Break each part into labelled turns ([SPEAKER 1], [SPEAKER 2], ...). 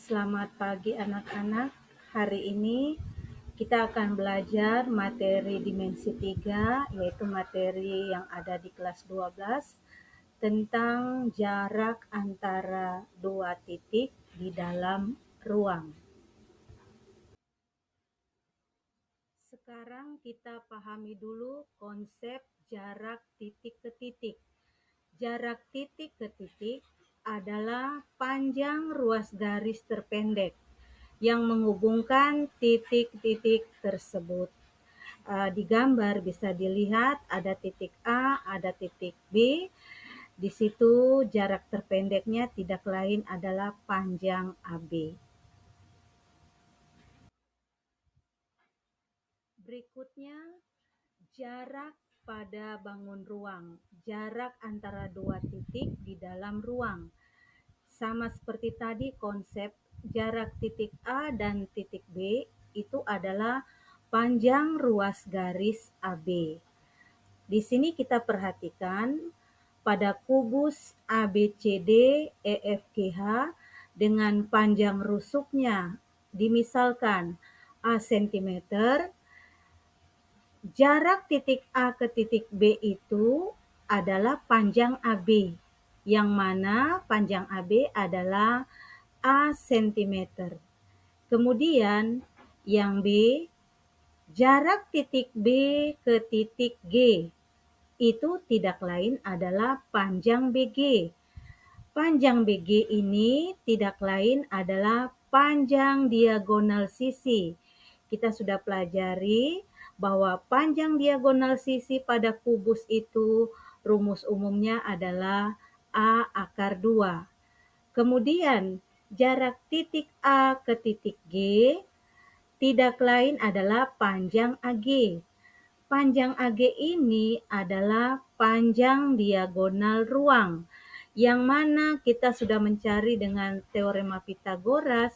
[SPEAKER 1] Selamat pagi anak-anak. Hari ini kita akan belajar materi dimensi 3, yaitu materi yang ada di kelas 12 tentang jarak antara dua titik di dalam ruang. Sekarang kita pahami dulu konsep jarak titik ke titik. Jarak titik ke titik adalah panjang ruas garis terpendek yang menghubungkan titik-titik tersebut. Di gambar bisa dilihat ada titik A, ada titik B. Di situ jarak terpendeknya tidak lain adalah panjang AB. Berikutnya, jarak pada bangun ruang. Jarak antara dua titik di dalam ruang. Sama seperti tadi konsep jarak titik A dan titik B itu adalah panjang ruas garis AB. Di sini kita perhatikan pada kubus ABCD EFGH dengan panjang rusuknya dimisalkan A cm, jarak titik A ke titik B itu adalah panjang AB, yang mana panjang AB adalah A cm. Kemudian yang B, jarak titik B ke titik G itu tidak lain adalah panjang BG. Panjang BG ini tidak lain adalah panjang diagonal sisi. Kita sudah pelajari bahwa panjang diagonal sisi pada kubus itu rumus umumnya adalah A akar 2. Kemudian jarak titik A ke titik G tidak lain adalah panjang AG. Panjang AG ini adalah panjang diagonal ruang, yang mana kita sudah mencari dengan teorema Pythagoras.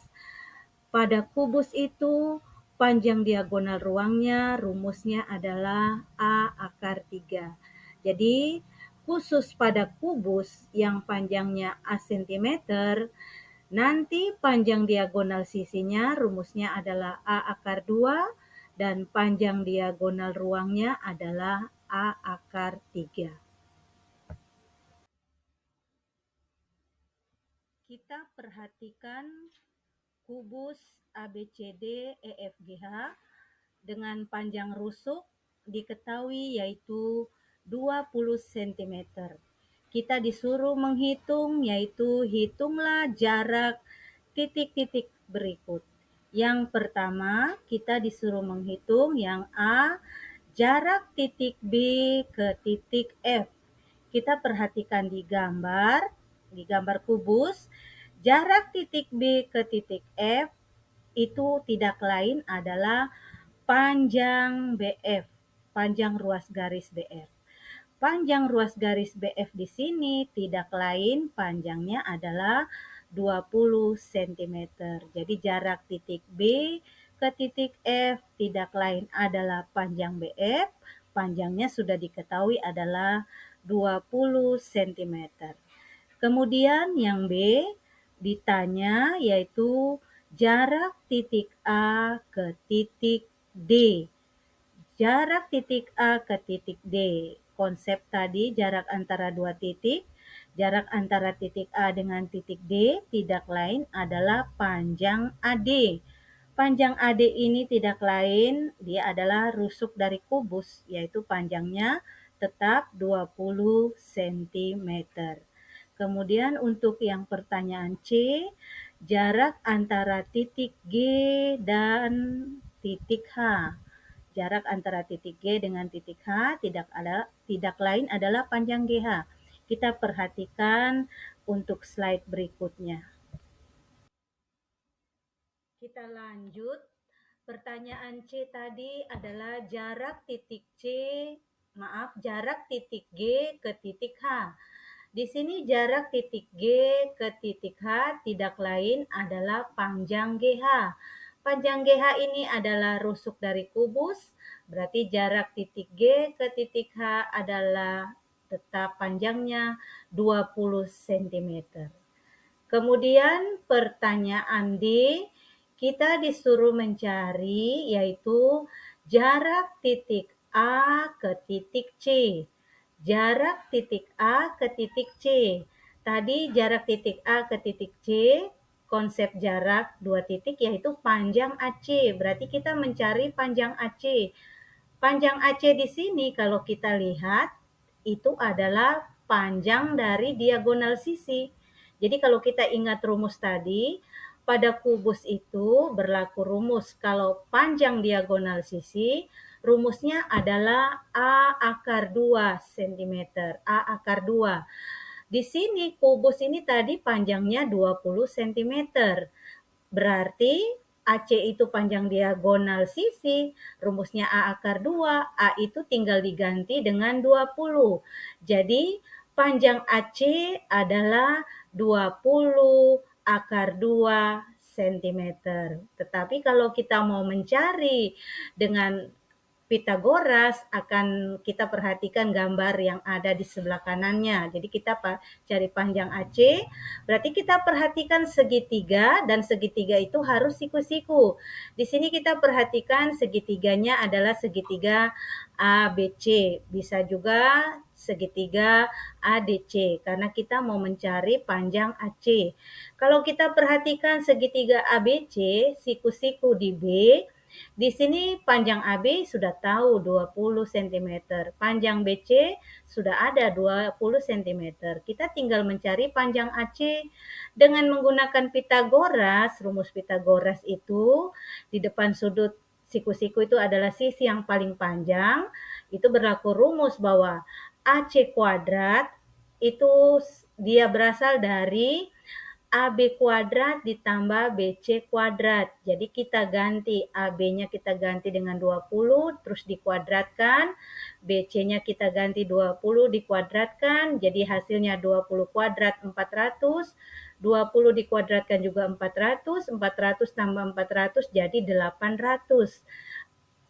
[SPEAKER 1] Pada kubus itu panjang diagonal ruangnya rumusnya adalah A akar 3. Jadi khusus pada kubus yang panjangnya A cm, nanti panjang diagonal sisinya rumusnya adalah A akar 2 dan panjang diagonal ruangnya adalah A akar 3. Kita perhatikan kubus ABCD EFGH dengan panjang rusuk diketahui yaitu 20 cm. Kita disuruh menghitung, yaitu hitunglah jarak titik-titik berikut. Yang pertama, kita disuruh menghitung yang A, jarak titik B ke titik F. Kita perhatikan di gambar kubus, jarak titik B ke titik F itu tidak lain adalah panjang BF, panjang ruas garis BF. Panjang ruas garis BF di sini tidak lain panjangnya adalah 20 cm. Jadi jarak titik B ke titik F tidak lain adalah panjang BF. Panjangnya sudah diketahui adalah 20 cm. Kemudian yang B ditanya yaitu jarak titik A ke titik D. Jarak titik A ke titik D. Konsep tadi jarak antara dua titik. Jarak antara titik A dengan titik D tidak lain adalah panjang AD. Panjang AD ini tidak lain, dia adalah rusuk dari kubus, yaitu panjangnya tetap 20 cm. Kemudian untuk yang pertanyaan C, jarak antara titik G dan titik H. Jarak antara titik G dengan titik H tidak lain adalah panjang GH. Kita perhatikan untuk slide berikutnya. Kita lanjut. Pertanyaan C tadi adalah jarak titik G ke titik H. Di sini jarak titik G ke titik H tidak lain adalah panjang GH. Panjang GH ini adalah rusuk dari kubus, berarti jarak titik G ke titik H adalah tetap panjangnya 20 cm. Kemudian pertanyaan D, kita disuruh mencari yaitu jarak titik A ke titik C. Jarak titik A ke titik C. Tadi jarak titik A ke titik C, konsep jarak dua titik yaitu panjang AC. Berarti kita mencari panjang AC. Panjang AC di sini kalau kita lihat itu adalah panjang dari diagonal sisi. Jadi kalau kita ingat rumus tadi, pada kubus itu berlaku rumus kalau panjang diagonal sisi, rumusnya adalah A akar 2 cm. A akar 2. Di sini kubus ini tadi panjangnya 20 cm. Berarti AC itu panjang diagonal sisi, rumusnya A akar 2, A itu tinggal diganti dengan 20. Jadi panjang AC adalah 20 akar 2 cm. Tetapi kalau kita mau mencari dengan Pitagoras akan kita perhatikan gambar yang ada di sebelah kanannya. Jadi kita cari panjang AC, berarti kita perhatikan segitiga dan segitiga itu harus siku-siku. Di sini kita perhatikan segitiganya adalah segitiga ABC, bisa juga segitiga ADC karena kita mau mencari panjang AC. Kalau kita perhatikan segitiga ABC, siku-siku di B, di sini panjang AB sudah tahu 20 cm, panjang BC sudah ada 20 cm. Kita tinggal mencari panjang AC dengan menggunakan Pitagoras. Rumus Pitagoras itu di depan sudut siku-siku itu adalah sisi yang paling panjang. Itu berlaku rumus bahwa AC kuadrat itu dia berasal dari AB kuadrat ditambah BC kuadrat. Jadi kita ganti AB-nya kita ganti dengan 20 terus dikuadratkan, BC-nya kita ganti 20 dikuadratkan, jadi hasilnya 20 kuadrat 400, 20 dikuadratkan juga 400, 400 tambah 400 jadi 800.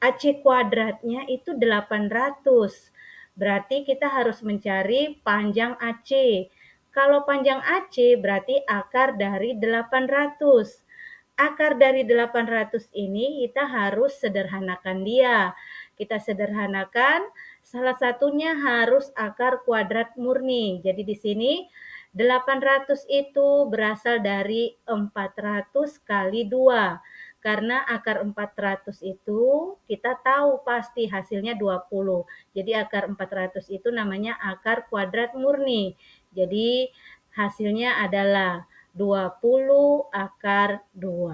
[SPEAKER 1] AC kuadratnya itu 800. Berarti kita harus mencari panjang AC. Kalau panjang AC berarti akar dari 800. Akar dari 800 ini kita harus sederhanakan dia. Kita sederhanakan, salah satunya harus akar kuadrat murni. Jadi di sini 800 itu berasal dari 400 kali 2. Karena akar 400 itu kita tahu pasti hasilnya 20. Jadi akar 400 itu namanya akar kuadrat murni. Jadi hasilnya adalah 20 akar 2.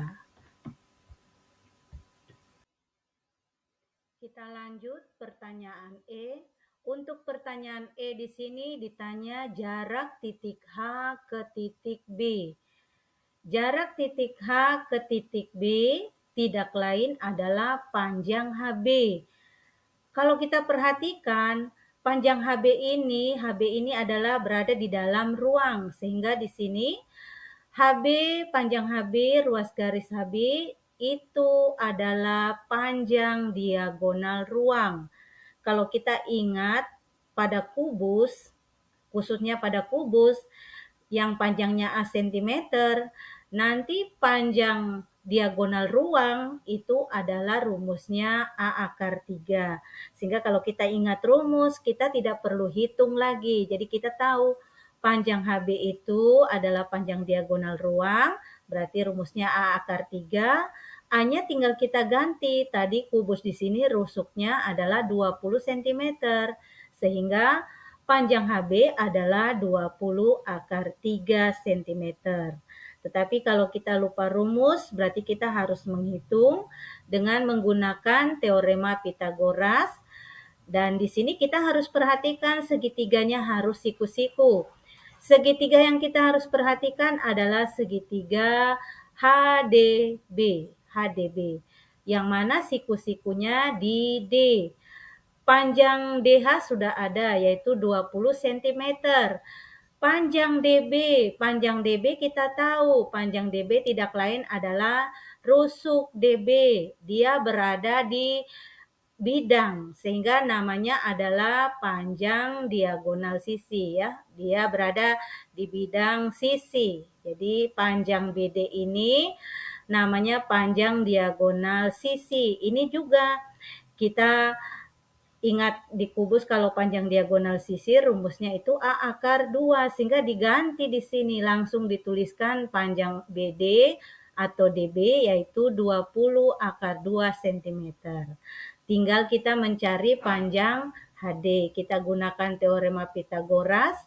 [SPEAKER 1] Kita lanjut pertanyaan E. Untuk pertanyaan E di sini ditanya jarak titik H ke titik B. Jarak titik H ke titik B tidak lain adalah panjang HB. Kalau kita perhatikan, panjang HB ini adalah berada di dalam ruang, sehingga di sini HB, panjang HB, ruas garis HB itu adalah panjang diagonal ruang. Kalau kita ingat pada kubus, khususnya pada kubus yang panjangnya A cm, nanti panjang diagonal ruang itu adalah rumusnya A akar 3. Sehingga kalau kita ingat rumus, kita tidak perlu hitung lagi. Jadi kita tahu panjang HB itu adalah panjang diagonal ruang, berarti rumusnya A akar 3. A-nya tinggal kita ganti. Tadi kubus di sini rusuknya adalah 20 cm. Sehingga panjang HB adalah 20 akar 3 cm. Tetapi kalau kita lupa rumus, berarti kita harus menghitung dengan menggunakan teorema Pitagoras. Dan di sini kita harus perhatikan segitiganya harus siku-siku. Segitiga yang kita harus perhatikan adalah segitiga HDB. HDB. Yang mana siku-sikunya di D. Panjang DH sudah ada yaitu 20 cm. Panjang DB kita tahu, panjang DB tidak lain adalah rusuk DB. Dia berada di bidang, sehingga namanya adalah panjang diagonal sisi ya. Dia berada di bidang sisi. Jadi panjang BD ini namanya panjang diagonal sisi. Ini juga kita ingat di kubus kalau panjang diagonal sisi rumusnya itu A akar 2 sehingga diganti di sini langsung dituliskan panjang BD atau DB yaitu 20 akar 2 cm. Tinggal kita mencari panjang HD. Kita gunakan teorema Pitagoras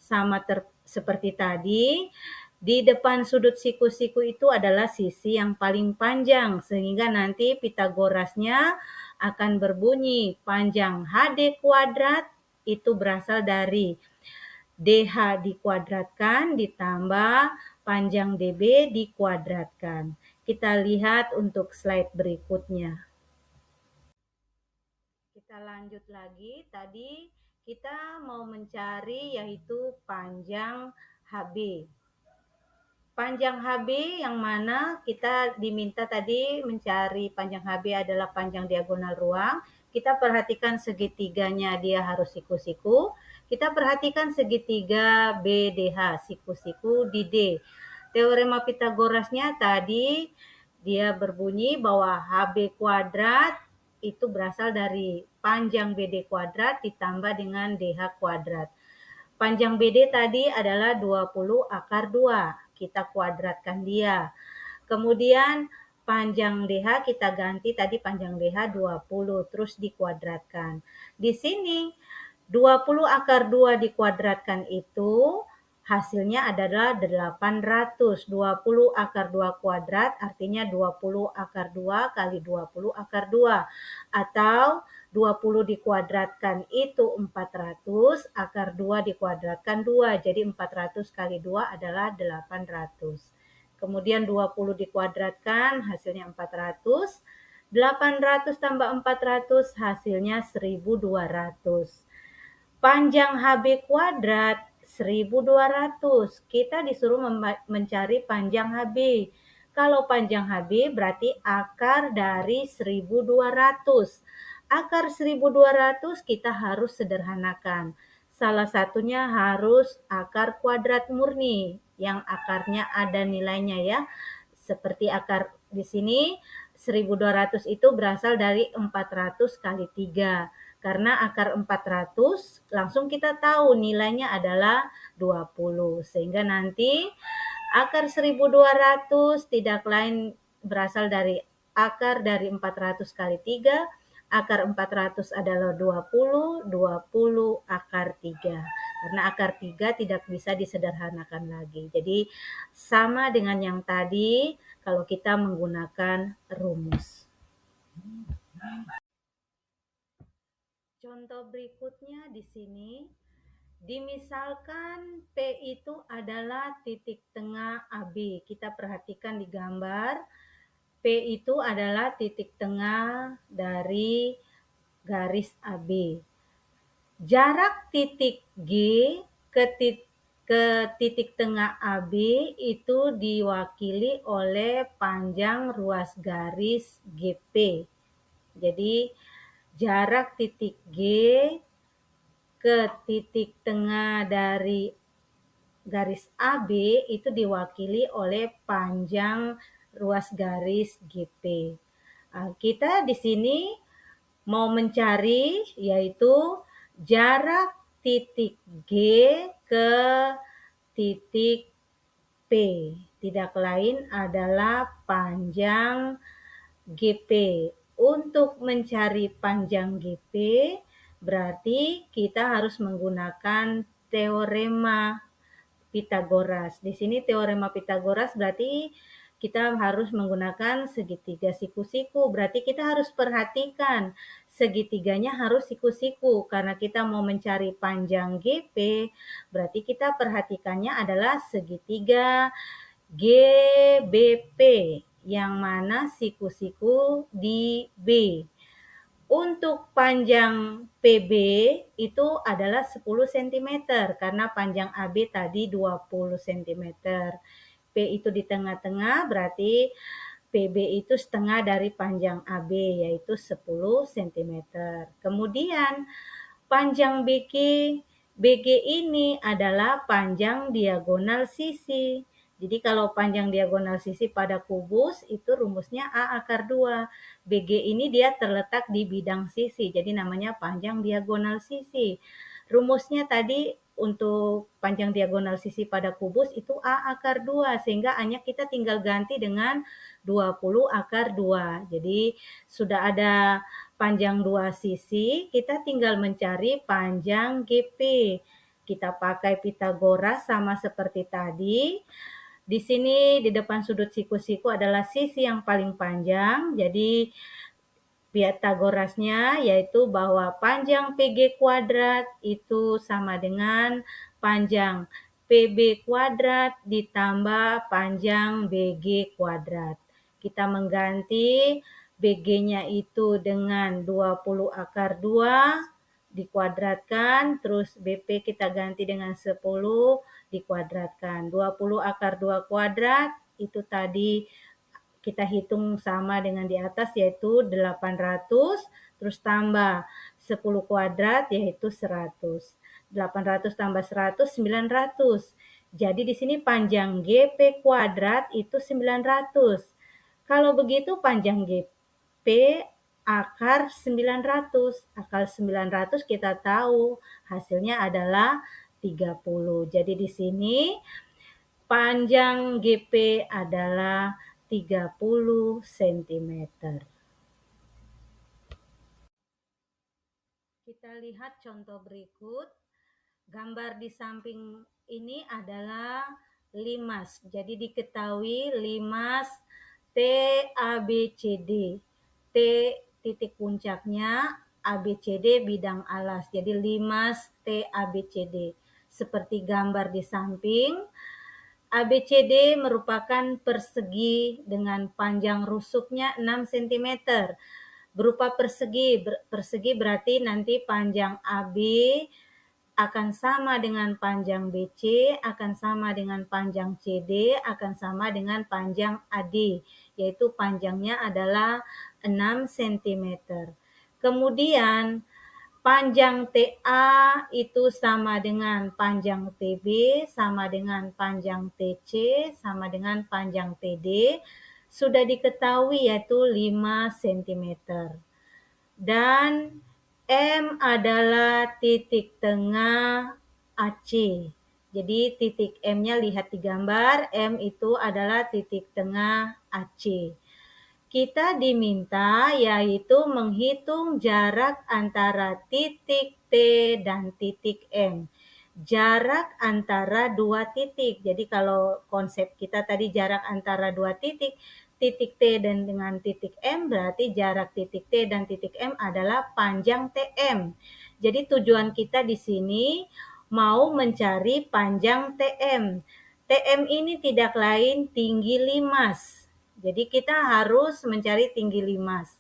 [SPEAKER 1] sama seperti tadi. Di depan sudut siku-siku itu adalah sisi yang paling panjang sehingga nanti Pitagorasnya akan berbunyi panjang HD kuadrat itu berasal dari DH dikuadratkan ditambah panjang DB dikuadratkan. Kita lihat untuk slide berikutnya. Kita lanjut lagi. Tadi kita mau mencari yaitu panjang HB. Panjang HB yang mana kita diminta tadi mencari panjang HB adalah panjang diagonal ruang. Kita perhatikan segitiganya dia harus siku-siku. Kita perhatikan segitiga BDH, siku-siku di D. Teorema Pitagorasnya tadi dia berbunyi bahwa HB kuadrat itu berasal dari panjang BD kuadrat ditambah dengan DH kuadrat. Panjang BD tadi adalah 20 akar 2. Kita kuadratkan dia. Kemudian panjang DH kita ganti tadi panjang DH 20 terus dikuadratkan. Di sini 20 akar 2 dikuadratkan itu hasilnya adalah 800. 20 akar 2 kuadrat artinya 20 akar 2 kali 20 akar 2. Atau 20 dikuadratkan itu 400, akar 2 dikuadratkan 2. Jadi 400 kali 2 adalah 800. Kemudian 20 dikuadratkan hasilnya 400. 800 tambah 400 hasilnya 1200. Panjang HB kuadrat 1200. Kita disuruh mencari panjang HB. Kalau panjang HB berarti akar dari 1200. Akar 1200 kita harus sederhanakan. Salah satunya harus akar kuadrat murni yang akarnya ada nilainya ya. Seperti akar di sini 1200 itu berasal dari 400 kali 3. Karena akar 400 langsung kita tahu nilainya adalah 20. Sehingga nanti akar 1200 tidak lain berasal dari akar dari 400 kali 3. Akar 400 adalah 20, 20 akar 3. Karena akar 3 tidak bisa disederhanakan lagi. Jadi sama dengan yang tadi kalau kita menggunakan rumus. Contoh berikutnya di sini, dimisalkan P itu adalah titik tengah AB. Kita perhatikan di gambar, P itu adalah titik tengah dari garis AB. Jarak titik G ke titik tengah AB itu diwakili oleh panjang ruas garis GP. Jadi jarak titik G ke titik tengah dari garis AB itu diwakili oleh panjang ruas garis GP. Kita di sini mau mencari yaitu jarak titik G ke titik P. Tidak lain adalah panjang GP. Untuk mencari panjang GP, berarti kita harus menggunakan teorema Pitagoras. Di sini teorema Pitagoras berarti kita harus menggunakan segitiga siku-siku. Berarti kita harus perhatikan segitiganya harus siku-siku. Karena kita mau mencari panjang GP, berarti kita perhatikannya adalah segitiga GBP yang mana siku-siku di B. Untuk panjang PB itu adalah 10 cm karena panjang AB tadi 20 cm. P itu di tengah-tengah berarti P PB itu setengah dari panjang AB, yaitu 10 cm. Kemudian panjang BG ini adalah panjang diagonal sisi. Jadi kalau panjang diagonal sisi pada kubus itu rumusnya A akar 2. BG ini dia terletak di bidang sisi, jadi namanya panjang diagonal sisi. Rumusnya tadi untuk panjang diagonal sisi pada kubus itu A akar 2, sehingga A-nya kita tinggal ganti dengan 20 akar 2. Jadi sudah ada panjang 2 sisi, kita tinggal mencari panjang GP. Kita pakai Pitagoras sama seperti tadi. Di sini di depan sudut siku-siku adalah sisi yang paling panjang, jadi Pitagorasnya yaitu bahwa panjang PG kuadrat itu sama dengan panjang PB kuadrat ditambah panjang BG kuadrat. Kita mengganti BG-nya itu dengan 20 akar 2 dikuadratkan, terus BP kita ganti dengan 10 dikuadratkan. 20 akar 2 kuadrat itu tadi kita hitung sama dengan di atas yaitu 800, terus tambah 10 kuadrat yaitu 100. 800 tambah 100, 900. Jadi di sini panjang GP kuadrat itu 900. Kalau begitu panjang GP akar 900. Akar 900 kita tahu hasilnya adalah 30. Jadi di sini panjang GP adalah 30 cm. Kita lihat contoh berikut. Gambar di samping ini adalah limas. Jadi diketahui limas TABCD. T titik puncaknya, ABCD bidang alas. Jadi limas TABCD. Seperti gambar di samping, ABCD merupakan persegi dengan panjang rusuknya 6 cm. Berupa persegi, persegi berarti nanti panjang AB akan sama dengan panjang BC, akan sama dengan panjang CD, akan sama dengan panjang AD, yaitu panjangnya adalah 6 cm. Kemudian panjang TA itu sama dengan panjang TB, sama dengan panjang TC, sama dengan panjang TD. Sudah diketahui yaitu 5 cm. Dan M adalah titik tengah AC. Jadi titik M-nya lihat di gambar, M itu adalah titik tengah AC. Kita diminta yaitu menghitung jarak antara titik T dan titik M. Jarak antara dua titik. Jadi kalau konsep kita tadi jarak antara dua titik, titik T dan dengan titik M berarti jarak titik T dan titik M adalah panjang TM. Jadi tujuan kita di sini mau mencari panjang TM. TM ini tidak lain tinggi limas. Jadi kita harus mencari tinggi limas.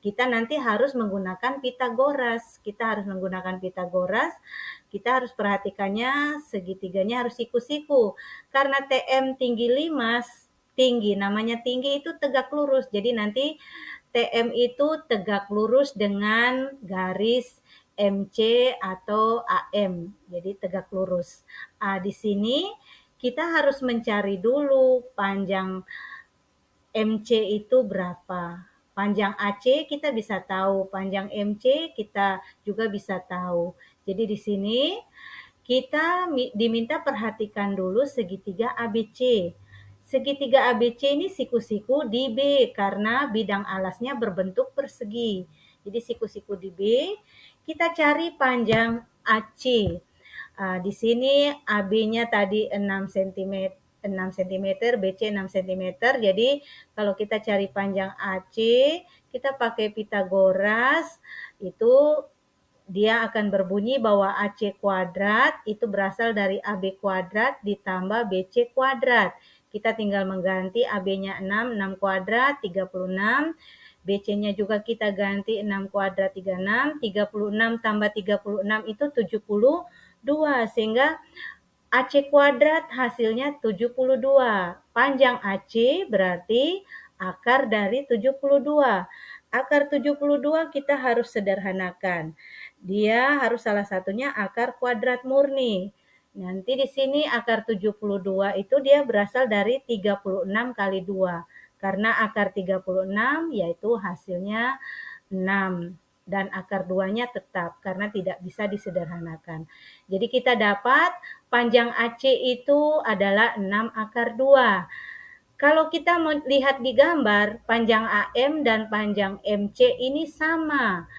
[SPEAKER 1] Kita nanti harus menggunakan Pitagoras. Kita harus menggunakan Pitagoras. Kita harus perhatikannya segitiganya harus siku-siku. Karena TM tinggi limas, tinggi, namanya tinggi itu tegak lurus. Jadi nanti TM itu tegak lurus dengan garis MC atau AM. Jadi tegak lurus. Di sini kita harus mencari dulu panjang MC itu berapa. Panjang AC kita bisa tahu, panjang MC kita juga bisa tahu. Jadi di sini kita diminta perhatikan dulu segitiga ABC. Segitiga ABC ini siku-siku di B karena bidang alasnya berbentuk persegi. Jadi siku-siku di B, kita cari panjang AC. Di sini AB-nya tadi 6 cm, BC 6 cm. Jadi kalau kita cari panjang AC, kita pakai Pitagoras, itu dia akan berbunyi bahwa AC kuadrat itu berasal dari AB kuadrat ditambah BC kuadrat. Kita tinggal mengganti AB-nya 6, 6 kuadrat, 36. BC-nya juga kita ganti 6 kuadrat, 36. 36 tambah 36 itu 72. Sehingga AC kuadrat hasilnya 72. Panjang AC berarti akar dari 72. Akar 72 kita harus sederhanakan. Dia harus salah satunya akar kuadrat murni. Nanti di sini akar 72 itu dia berasal dari 36 kali 2. Karena akar 36 yaitu hasilnya 6. Dan akar 2-nya tetap karena tidak bisa disederhanakan. Jadi kita dapat panjang AC itu adalah 6 akar 2. Kalau kita lihat di gambar, panjang AM dan panjang MC ini sama.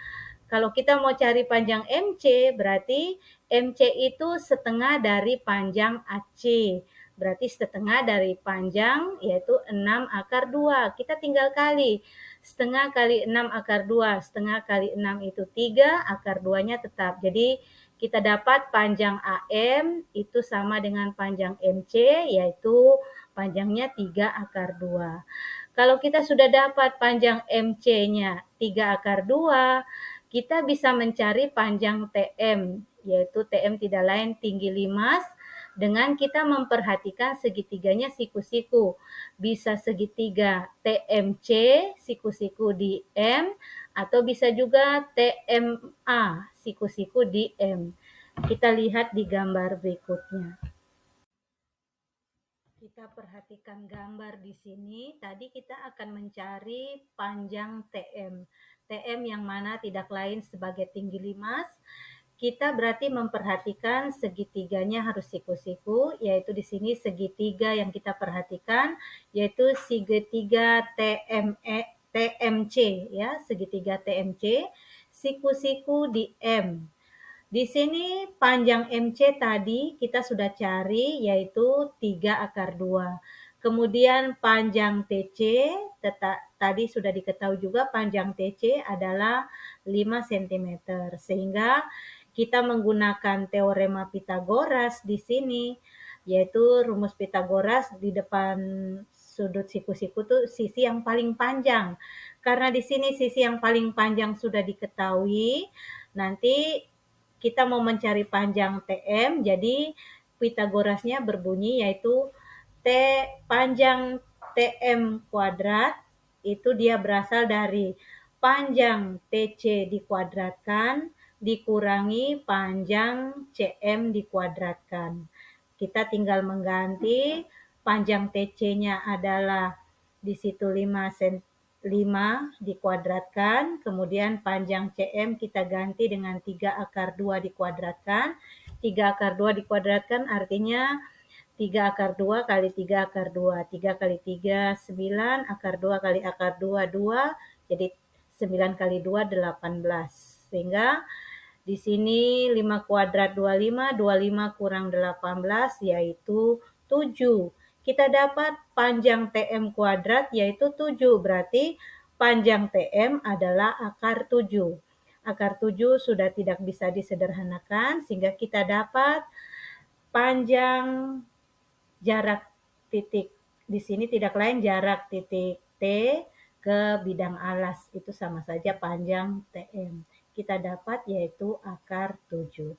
[SPEAKER 1] Kalau kita mau cari panjang MC, berarti MC itu setengah dari panjang AC. Berarti setengah dari panjang yaitu 6 akar 2. Kita tinggal kali. Setengah kali 6 akar 2. Setengah kali 6 itu 3, akar 2-nya tetap. Jadi kita dapat panjang AM itu sama dengan panjang MC, yaitu panjangnya 3 akar 2. Kalau kita sudah dapat panjang MC-nya 3 akar 2, kita bisa mencari panjang TM, yaitu TM tidak lain tinggi limas, dengan kita memperhatikan segitiganya siku-siku. Bisa segitiga TMC, siku-siku di M, atau bisa juga TMA, siku-siku di M. Kita lihat di gambar berikutnya. Kita perhatikan gambar di sini. Tadi kita akan mencari panjang TM. TM yang mana tidak lain sebagai tinggi limas. Kita berarti memperhatikan segitiganya harus siku-siku, yaitu di sini segitiga yang kita perhatikan, yaitu segitiga TMC, ya, segitiga TMC, siku-siku di M. Di sini panjang MC tadi kita sudah cari yaitu 3 akar 2. Kemudian panjang TC tadi sudah diketahui juga panjang TC adalah 5 cm. Sehingga kita menggunakan teorema Pitagoras di sini, yaitu rumus Pitagoras di depan sudut siku-siku itu sisi yang paling panjang. Karena di sini sisi yang paling panjang sudah diketahui, nanti kita mau mencari panjang TM, jadi Pitagorasnya berbunyi yaitu panjang TM kuadrat itu dia berasal dari panjang TC dikuadratkan dikurangi panjang CM dikuadratkan. Kita tinggal mengganti panjang TC-nya adalah di situ 5 dikuadratkan, kemudian panjang CM kita ganti dengan 3 akar 2 dikuadratkan. 3 akar 2 dikuadratkan artinya 3 akar 2 kali 3 akar 2. 3 kali 3, 9, akar 2 kali akar 2, 2. Jadi 9 kali 2, 18. Sehingga di sini 5 kuadrat 25, 25 kurang 18 yaitu 7. Kita dapat panjang TM kuadrat yaitu 7. Berarti panjang TM adalah akar 7. Akar 7 sudah tidak bisa disederhanakan sehingga kita dapat panjang jarak titik. Di sini tidak lain jarak titik T ke bidang alas. Itu sama saja panjang TM. Kita dapat yaitu akar 7.